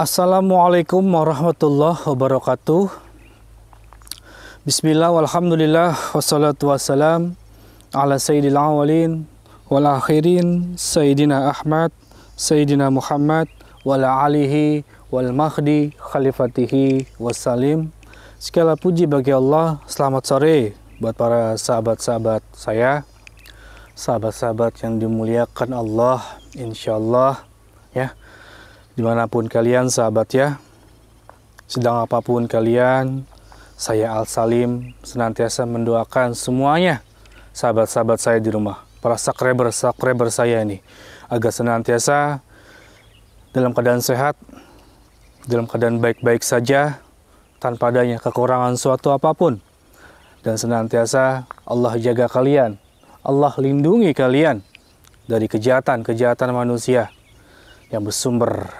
Assalamualaikum warahmatullahi wabarakatuh. Bismillah walhamdulillah wassalatu wassalam ala sayyidil awalin wal akhirin Sayyidina Ahmad, Sayyidina Muhammad wala alihi wal mahdi khalifatihi wassalim. Segala puji bagi Allah. Selamat sore buat para sahabat-sahabat saya, sahabat-sahabat yang dimuliakan Allah, insyaallah ya. Dimanapun kalian sahabat ya, sedang apapun kalian, saya Al Salim senantiasa mendoakan semuanya sahabat-sahabat saya di rumah, para subscriber saya ini, agar senantiasa dalam keadaan sehat, dalam keadaan baik-baik saja, tanpa adanya kekurangan suatu apapun, dan senantiasa Allah jaga kalian, Allah lindungi kalian dari kejahatan manusia yang bersumber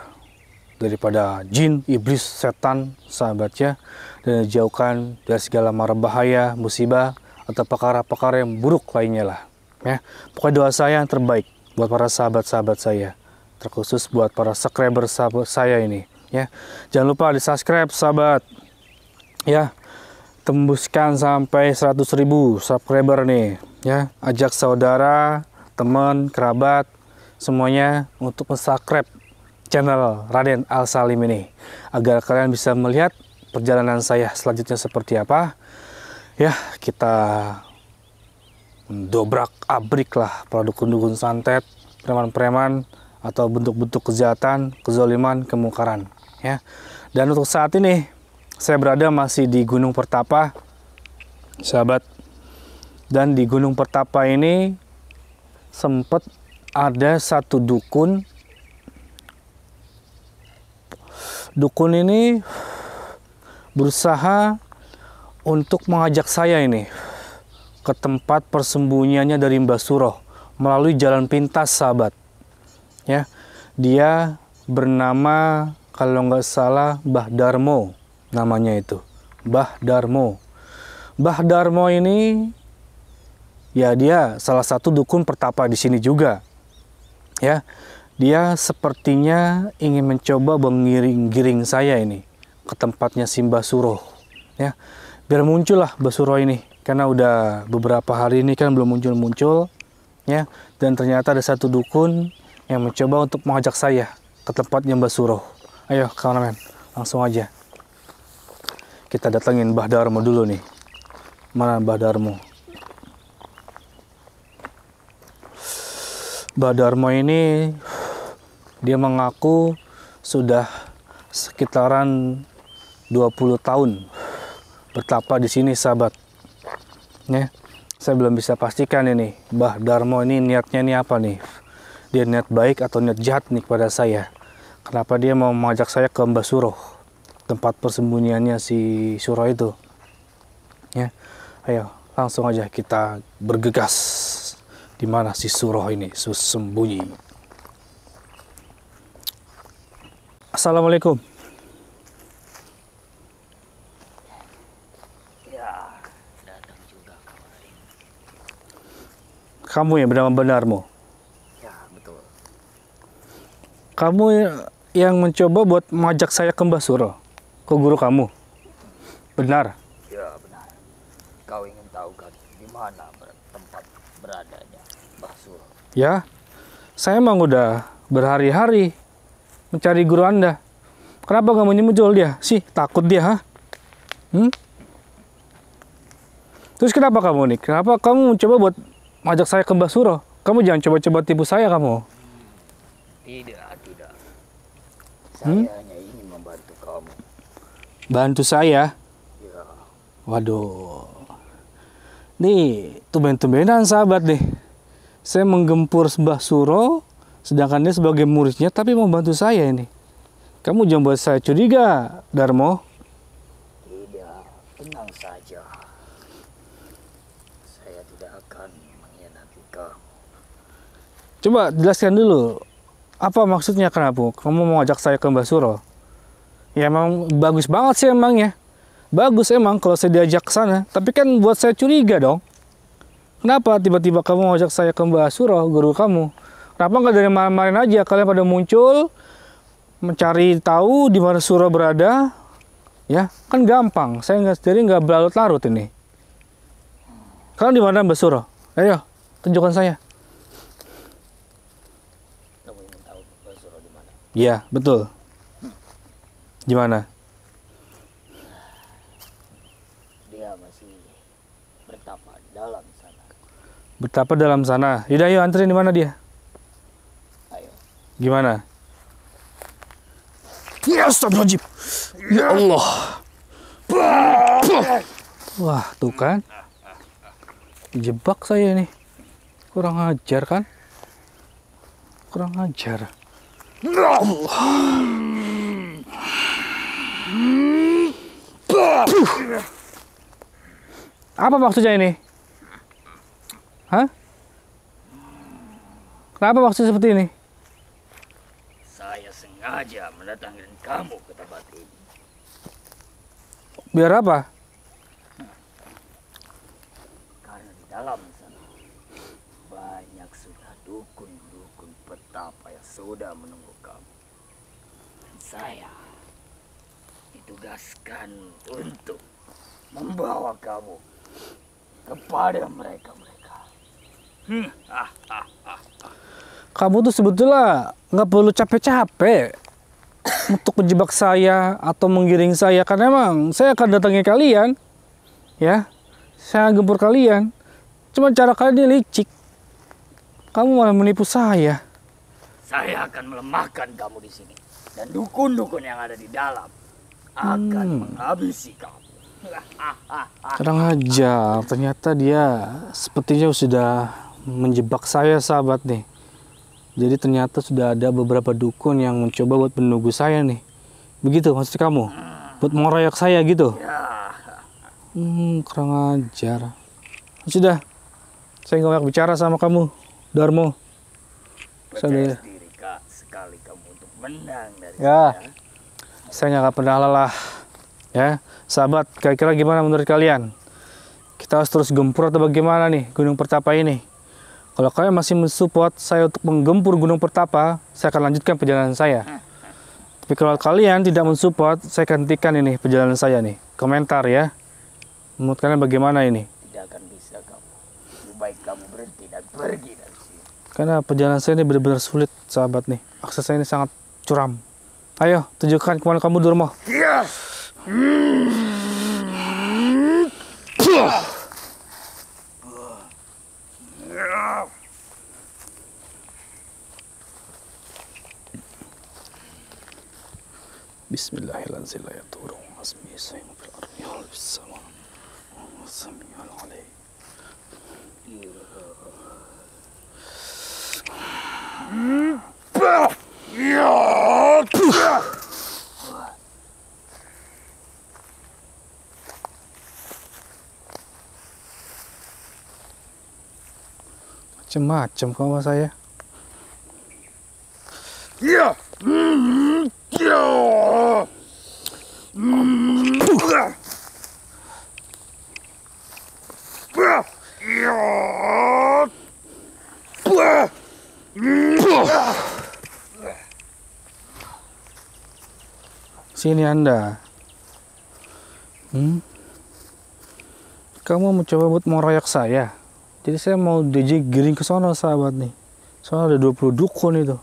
daripada jin, iblis, setan, sahabatnya, dan dijauhkan dari segala mara bahaya, musibah, atau perkara-perkara yang buruk lainnya lah. Ya, pokoknya doa saya yang terbaik buat para sahabat-sahabat saya, terkhusus buat para subscriber sahabat saya ini. Ya, jangan lupa di subscribe sahabat. Ya, tembuskan sampai 100.000 subscriber nih. Ya, ajak saudara, teman, kerabat, semuanya untuk subscribe channel Raden Al Salim ini, agar kalian bisa melihat perjalanan saya selanjutnya seperti apa. Ya, kita mendobrak abrik lah para dukun-dukun santet, preman-preman, atau bentuk-bentuk kejahatan, kezaliman, kemungkaran. Ya, dan untuk saat ini saya berada masih di Gunung Pertapa, sahabat. Dan di Gunung Pertapa ini sempat ada satu dukun. Dukun ini berusaha untuk mengajak saya ini ke tempat persembunyiannya dari Mbah Suroh melalui jalan pintas, sahabat. Ya, dia bernama kalau nggak salah Mbah Darmo, namanya itu Mbah Darmo. Mbah Darmo ini ya dia salah satu dukun pertapa di sini juga. Ya, dia sepertinya ingin mencoba mengiring-giring saya ini ke tempatnya si Mbah Suroh. Ya, biar muncul lah Mbah Suroh ini, karena udah beberapa hari ini kan belum muncul-muncul. Ya, dan ternyata ada satu dukun yang mencoba untuk mengajak saya ke tempatnya Mbah Suroh. Ayo kameramen, langsung aja kita datengin Mbah Darmo dulu nih. Mana Mbah Darmo? Mbah Darmo ini dia mengaku sudah sekitaran 20 tahun bertapa di sini, sahabat. Ya, saya belum bisa pastikan ini Mbah Darmo ini niatnya ini apa nih. Dia niat baik atau niat jahat nih kepada saya. Kenapa dia mau mengajak saya ke Mbah Suroh, tempat persembunyiannya si Suroh itu. Ya, ayo langsung aja kita bergegas di mana si Suroh ini sembunyi. Assalamualaikum. Ya, datang juga kemarin. Kamu yang bernama Darmo. Ya, betul. Kamu yang mencoba buat mengajak saya ke Mbah Suroh, ke guru kamu. Benar? Ya, benar. Kau ingin tahu kan di mana tempat beradanya Mbah Suroh? Ya, saya emang udah berhari-hari mencari guru Anda. Kenapa nggak muncul dia? Sih, takut dia, ha? Terus kenapa kamu nih? Kenapa kamu coba buat ngajak saya ke Mbah Suroh? Kamu jangan coba-coba tipu saya, kamu. Tidak. Saya hanya ingin membantu kamu. Bantu saya? Ya, Waduh. Nih, tumben-tumbenan sahabat nih. Saya menggempur Mbah Suroh, sedangkan dia sebagai muridnya, tapi mau bantu saya ini. Kamu jangan buat saya curiga, Darmo. tidak. Tenang saja. Saya tidak akan mengkhianati kamu. Coba jelaskan dulu, apa maksudnya kenapa kamu mau ajak saya ke Mbah Suroh? Ya emang bagus banget sih emang ya. Bagus emang kalau saya diajak ke sana, tapi kan buat saya curiga dong. Kenapa tiba-tiba kamu mau ajak saya ke Mbah Suroh, guru kamu? Kenapa nggak dari kemarin aja kalian pada muncul, mencari tahu di mana surah berada, ya kan gampang. Saya nggak berlarut-larut ini. Kalian di mana Mbak Suro? Ayo, tunjukkan saya. Kamu ingin tahu Mbak Suro di mana? Iya, betul. Di mana? Dia masih bertapa di dalam sana. Betapa dalam sana. Yaudah, ayo anterin di mana dia? Ayo. Gimana? Ya astagfirullahaladzim. Ya Allah. Wah, tuh kan. Dijebak saya nih. Kurang ajar kan? Kurang ajar. Apa maksudnya ini? Hah? Kenapa maksudnya seperti ini? Saya sengaja mendatangkan kamu ke tempat ini. Biar apa? Karena di dalam sana banyak sudah dukun-dukun petapa yang sudah menunggu kamu. Dan saya ditugaskan untuk membawa kamu kepada mereka-mereka. Kamu tuh sebetulnya nggak perlu capek-capek untuk menjebak saya atau menggiring saya, karena emang saya akan datangi kalian, ya, saya gempur kalian. Cuma cara kalian ini licik. Kamu malah menipu saya. Saya akan melemahkan kamu di sini dan dukun-dukun yang ada di dalam akan menghabisi kamu. Kurang ajar. Ternyata dia sepertinya sudah menjebak saya, sahabat nih. Jadi ternyata sudah ada beberapa dukun yang mencoba buat menunggu saya nih. Begitu maksud kamu? Buat mengeroyok saya gitu? Ya, Kurang ajar. Sudah, saya nggak banyak bicara sama kamu, Darmo. percaya diri Kak, sekali kamu untuk menang dari Ya. saya. Saya nggak pernah lelah. Ya, sahabat, kira-kira gimana menurut kalian? Kita harus terus gempur atau bagaimana nih Gunung Pertapa ini? Kalau kalian masih mensupport saya untuk menggempur Gunung Pertapa, saya akan lanjutkan perjalanan saya. Tapi kalau kalian tidak mensupport, saya akan hentikan ini perjalanan saya nih. Komentar ya. Menurut kalian bagaimana ini? Tidak akan bisa kamu. Lebih baik kamu berhenti dan pergi dari sini. Karena perjalanan saya ini benar-benar sulit, sahabat nih. Akses saya ini sangat curam. Ayo, tunjukkan kemana kamu, Durmo. Ya. Macem-macem kamu sama saya. Ya. Ya. Sini Anda. Kamu mencoba buat mengeroyok saya. Jadi saya mau giring ke sana, sahabat nih. Soalnya ada 20 dukun itu.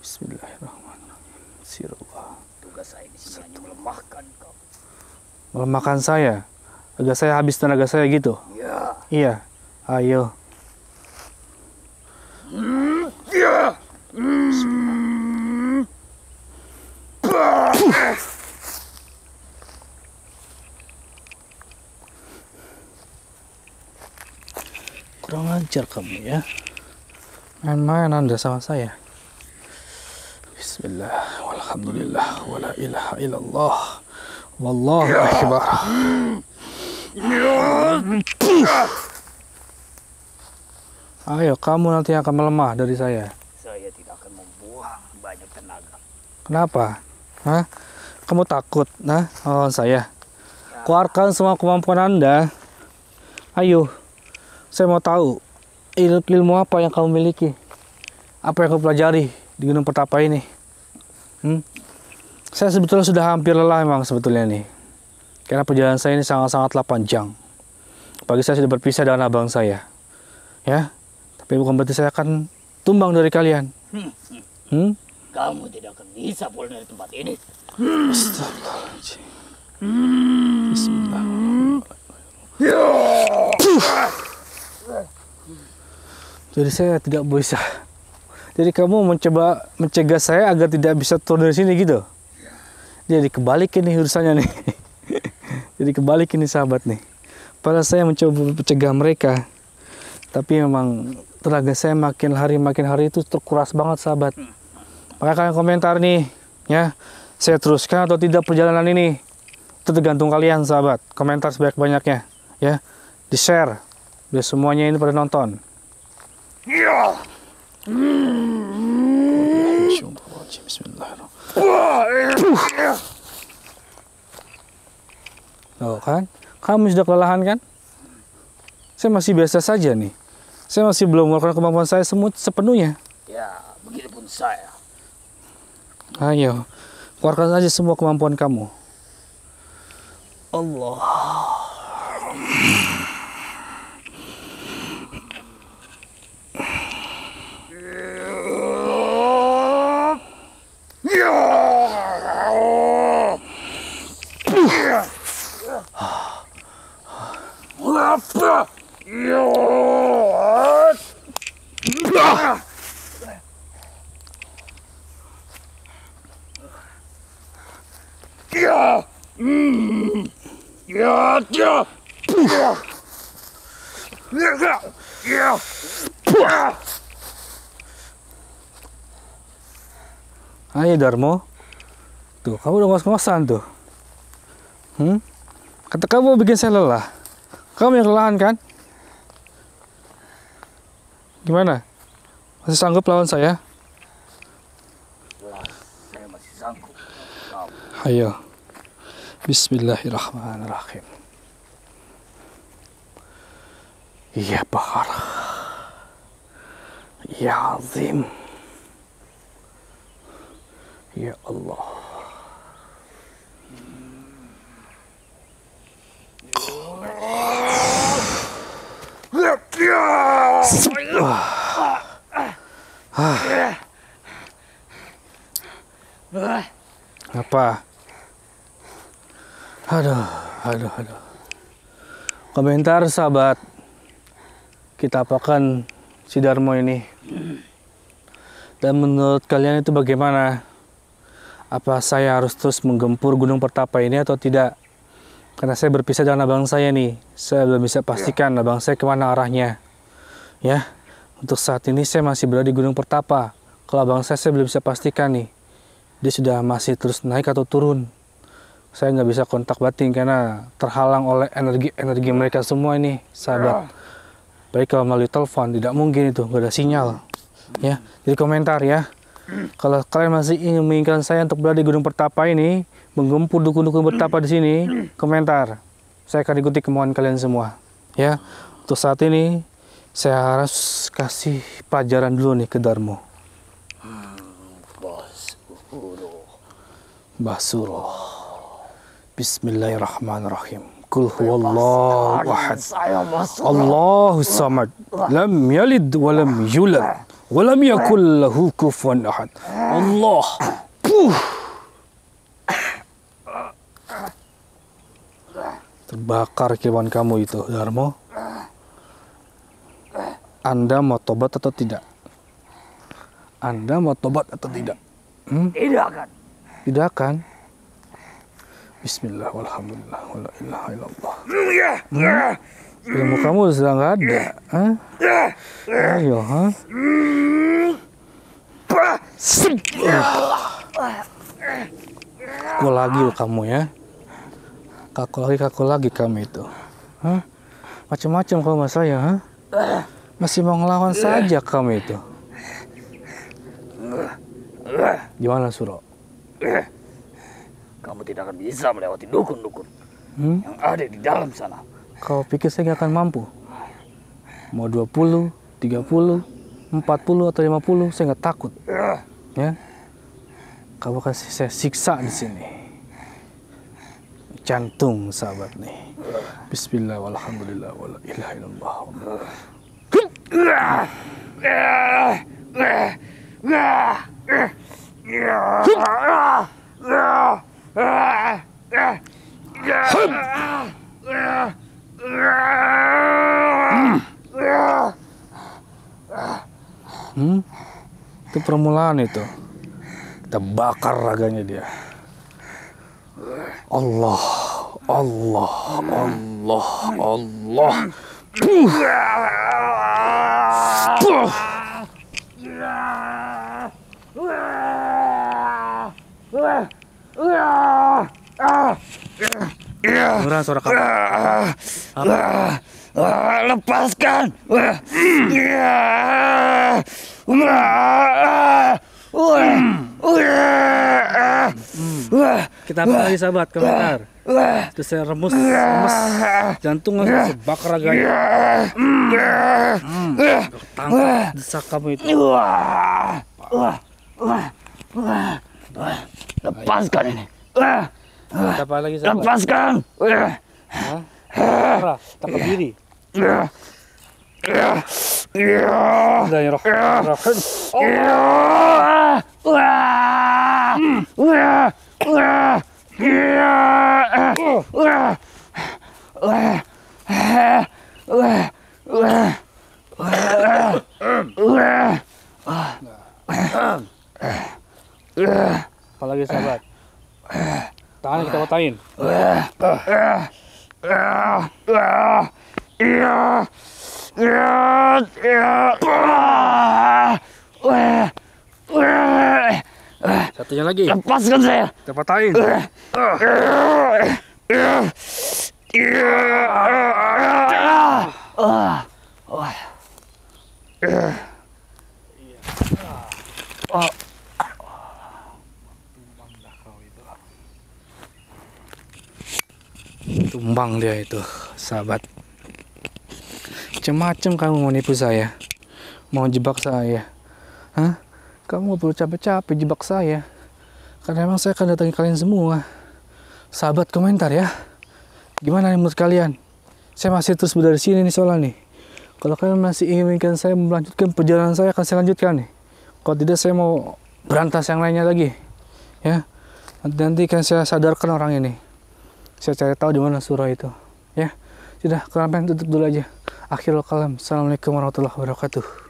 Bismillahirrahmanirrahim. Sirullah. Tugas saya di sini hanya melemahkan kamu. Melemahkan saya. Agar saya habis tenaga saya gitu. Ya. Iya. Ayo. Ya. Kurang ajar kamu ya. Main-main Anda sama saya. Bismillah, walhamdulillah, wala ilaha illallah, wallahu akbar. Ayo, kamu nanti akan melemah dari saya. Saya tidak akan membuang banyak tenaga. Kenapa? Hah? Kamu takut? Nah, lawan saya. Keluarkan semua kemampuan Anda. Ayo, saya mau tahu ilmu apa yang kamu miliki, apa yang kamu pelajari di Gunung Pertapa ini. Saya sebetulnya sudah hampir lelah memang sebetulnya nih. Karena perjalanan saya ini sangat-sangatlah panjang. Pagi saya sudah berpisah dengan abang saya. Ya, tapi bukan berarti saya akan tumbang dari kalian. Kamu tidak akan bisa pulang dari tempat ini. Astagfirullahaladzim. Bismillah. Jadi saya tidak bisa. Jadi kamu mencoba mencegah saya agar tidak bisa turun dari sini gitu. Jadi kebalik ini urusannya nih. Jadi kebalik ini sahabat nih. Padahal saya mencoba mencegah mereka. Tapi memang tenaga saya makin hari itu terkuras banget sahabat. Maka kalian komentar nih, ya. Saya teruskan atau tidak perjalanan ini. Itu tergantung kalian sahabat. Komentar sebanyak-banyaknya, ya. Di-share biar semuanya ini pada nonton. Bismillahirrahmanirrahim. Oh kan? Kamu sudah kelelahan kan? Saya masih biasa saja nih. Saya masih belum mengeluarkan kemampuan saya sepenuhnya. Ya, begitupun saya. Ayo, keluarkan saja semua kemampuan kamu. Allah. Ayo Darmo. Tuh, kamu udah ngos-ngosan tuh. Kata kamu bikin saya lelah. Kamu yang kelelahan kan? Gimana? Masih sanggup lawan saya? Saya masih sanggup. Ayo. Bismillahirrahmanirrahim. Ya Bahar. Ya Azim. Ya Allah. Apa? Aduh. Komentar sahabat. Kita apakan si Darmo ini? Dan menurut kalian itu bagaimana? Apa saya harus terus menggempur Gunung Pertapa ini atau tidak? Karena saya berpisah dengan abang saya nih. Saya belum bisa pastikan abang saya kemana arahnya. Ya, untuk saat ini saya masih berada di Gunung Pertapa. Kalau abang saya belum bisa pastikan nih. Dia sudah masih terus naik atau turun. Saya nggak bisa kontak batin karena terhalang oleh energi mereka semua ini, sahabat. Baik kalau melalui telepon, tidak mungkin itu, nggak ada sinyal. Ya, jadi komentar ya. Kalau kalian masih ingin menginginkan saya untuk berada di Gunung Pertapa ini, menggempur dukun-dukun Pertapa di sini, komentar. Saya akan ikuti kemauan kalian semua. Ya, untuk saat ini saya harus kasih pelajaran dulu nih ke Darmo. Basuro. Bismillahirrahmanirrahim. Qul huwallahu ahad. Allahus samad. Lam yalid wa lam yulad. Walam yakul lahu kufuwan ahad. Allah. Terbakar kilauan kamu itu, Darmo. Anda mau tobat atau tidak? Anda mau tobat atau tidak? Tidak akan. Tidak akan. Bismillah, walhamdulillah, wala ilaha illallah. Ilmu kamu sudah nggak ada. Ayo, Kaku lagi kamu ya. Kaku lagi kamu itu. Macam-macam kamu sama saya, Masih mau ngelawan saja kamu itu. Gimana, Suro? Kamu tidak akan bisa melewati dukun-dukun yang ada di dalam sana. Kau pikir saya nggak akan mampu? Mau 20, 30, 40 atau 50, saya nggak takut. Ya, kamu kasih saya siksa di sini. Jantung sahabat nih. Bismillah walhamdulillah wala ilaha illallah. Itu permulaan itu. Kita bakar raganya dia. Allah, Allah, Allah, Allah. Dengar suara kamu. Lepaskan. Kita apa lagi sahabat? Komentar. Itu saya remus jantung langsung bakar raganya. Tangkap desak kamu itu. Lepaskan ini. Kita apa lagi sahabat? Lepaskan. Marah, tangkap diri. Apalagi sahabat? Tangan kita patahin. Satunya lagi. Lepaskan saya. Kita patahin. Tumbang dia itu, sahabat. Macam-macam kamu mau nipu saya, mau jebak saya. Hah? Kamu perlu capek-capek jebak saya. Karena emang saya akan datangi kalian semua. Sahabat komentar ya. Gimana nih menurut kalian? Saya masih terus berada di sini nih soalnya nih. Kalau kalian masih inginkan saya melanjutkan perjalanan saya, akan saya lanjutkan nih. Kalau tidak saya mau berantas yang lainnya lagi. Ya. Nanti kan saya sadarkan orang ini. Saya cari tahu di mana surah itu. Ya. Sudah, kalian tutup dulu aja. Akhirul kalam. Assalamualaikum warahmatullahi wabarakatuh.